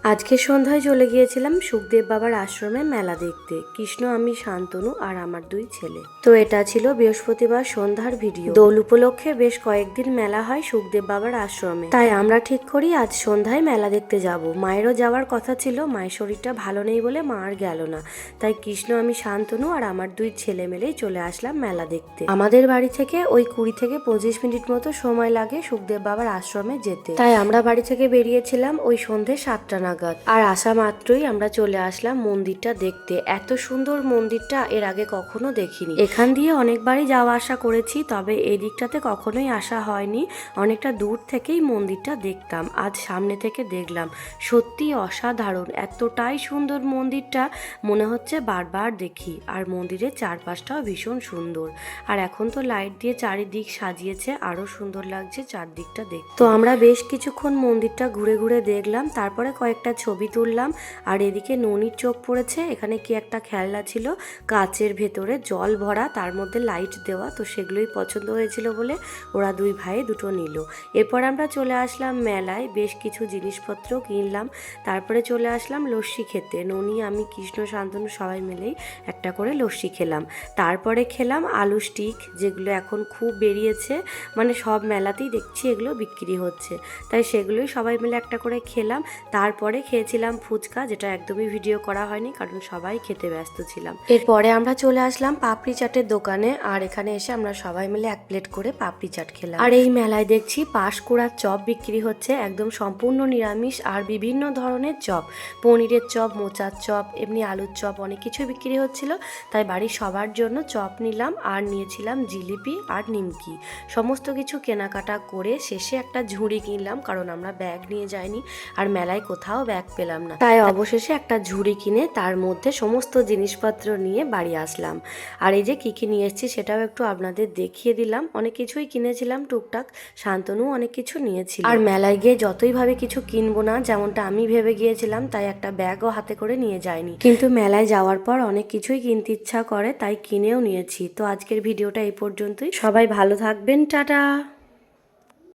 আজকে সন্ধ্যায় চলে গিয়েছিলাম সুখদেব বাবার আশ্রমে মেলা দেখতে। কৃষ্ণ, আমি, শান্তনু আর আমার দুই ছেলে। তো এটা ছিল বৃহস্পতিবার সন্ধ্যার ভিডিও। দোল উপলক্ষে বেশ কয়েকদিন মেলা হয় সুখদেব বাবার আশ্রমে, তাই আমরা ঠিক করি আজ সন্ধ্যায় মেলা দেখতে যাব। মায়েরও যাওয়ার কথা ছিল, মায়ের শরীরটা ভালো নেই বলে মা আর গেল না। তাই কৃষ্ণ, আমি, শান্তনু আর আমার দুই ছেলে মিলেই চলে আসলাম মেলা দেখতে। আমাদের বাড়ি থেকে ওই 20 থেকে 25 মিনিট মতো সময় লাগে সুখদেব বাবার আশ্রমে যেতে। তাই আমরা বাড়ি থেকে বেরিয়েছিলাম ওই সন্ধ্যে 7টা নাগাদ। আর আসা মাত্রই আমরা চলে আসলাম মন্দিরটা দেখতে। এত সুন্দর মন্দিরটা এর আগে কখনো দেখিনি। এখান দিয়ে অনেকবারই যাওয়া আসা করেছি, তবে এই দিকটাতে কখনোই আসা হয়নি। অনেকটা দূর থেকেই মন্দিরটা দেখতাম, আজ সামনে থেকে দেখলাম। সত্যি অসাধারণ, এতটাই সুন্দর মন্দিরটা, মনে হচ্ছে বারবার দেখি। আর মন্দিরের চারপাশটাও ভীষণ সুন্দর। আর এখন তো লাইট দিয়ে চারিদিক সাজিয়েছে, আরো সুন্দর লাগছে চারদিকটা দেখতে। তো আমরা বেশ কিছুক্ষণ মন্দিরটা ঘুরে ঘুরে দেখলাম, তারপরে কয়েকটা ছবি তুললাম। আর এদিকে ননির চোখ পড়েছে, এখানে কি একটা খেলনা ছিল কাচের ভেতরে জল ভরা, তার মধ্যে লাইট দেওয়া, তো সেগুলোই পছন্দ হয়েছিল বলে ওরা দুই ভাই দুটো নিল। এরপর আমরা চলে আসলাম মেলায়, বেশ কিছু জিনিসপত্র কিনলাম। তারপরে চলে আসলাম লস্যি খেতে। ননি, আমি, কৃষ্ণ, শান্তনু সবাই মিলেই একটা করে লস্যি খেলাম। তারপরে খেলাম আলু স্টিক, যেগুলো এখন খুব বেরিয়েছে, মানে সব মেলাতেই দেখছি এগুলো বিক্রি হচ্ছে, তাই সেগুলোই সবাই মিলে একটা করে খেলাম। তারপরে খেয়েছিলাম ফুচকা, যেটা একদমই ভিডিও করা হয়নি কারণ সবাই খেতে ব্যস্ত ছিলাম। এরপরে আমরা চলে আসলাম পাপড়ি চাটের দোকানে, আর এখানে এসে আমরা সবাই মিলে 1 প্লেট করে পাপড়ি চাট খেলাম। আর এই মেলায় দেখছি পাঁশকুড়ার চপ বিক্রি হচ্ছে, একদম সম্পূর্ণ নিরামিষ, আর বিভিন্ন ধরনের চপ, পনিরের চপ, মোচার চপ, এমনি আলুর চপ, অনেক কিছুই বিক্রি হচ্ছিল। তাই বাড়ির সবার জন্য চপ নিলাম, আর নিয়েছিলাম জিলিপি আর নিমকি। সমস্ত কিছু কেনাকাটা করে শেষে একটা ঝুড়ি কিনলাম, কারণ আমরা ব্যাগ নিয়ে যাইনি, আর মেলায় কোথাও ব্যাগ পেলাম না। তাই অবশেষে একটা ঝুড়ি কিনে তার মধ্যে সমস্ত জিনিসপত্র নিয়ে বাড়ি আসলাম। আর এই যে কি কি নিয়ে এসেছি সেটাও একটু আপনাদের দেখিয়ে দিলাম। অনেক কিছুই কিনেছিলাম টুকটাক, শান্তনু অনেক কিছু নিয়েছিল। আর মেলায় গিয়ে যতই ভাবে কিছু কিনবো না, যেমনটা আমি ভেবে গিয়েছিলাম, তাই একটা ব্যাগও হাতে করে নিয়ে যাইনি। কিন্তু মেলায় যাওয়ার পর অনেক কিছুই কিনতে ইচ্ছা করে, তাই কিনেও নিয়েছি। তো আজকের ভিডিওটা এই পর্যন্তই। সবাই ভালো থাকবেন, টাটা।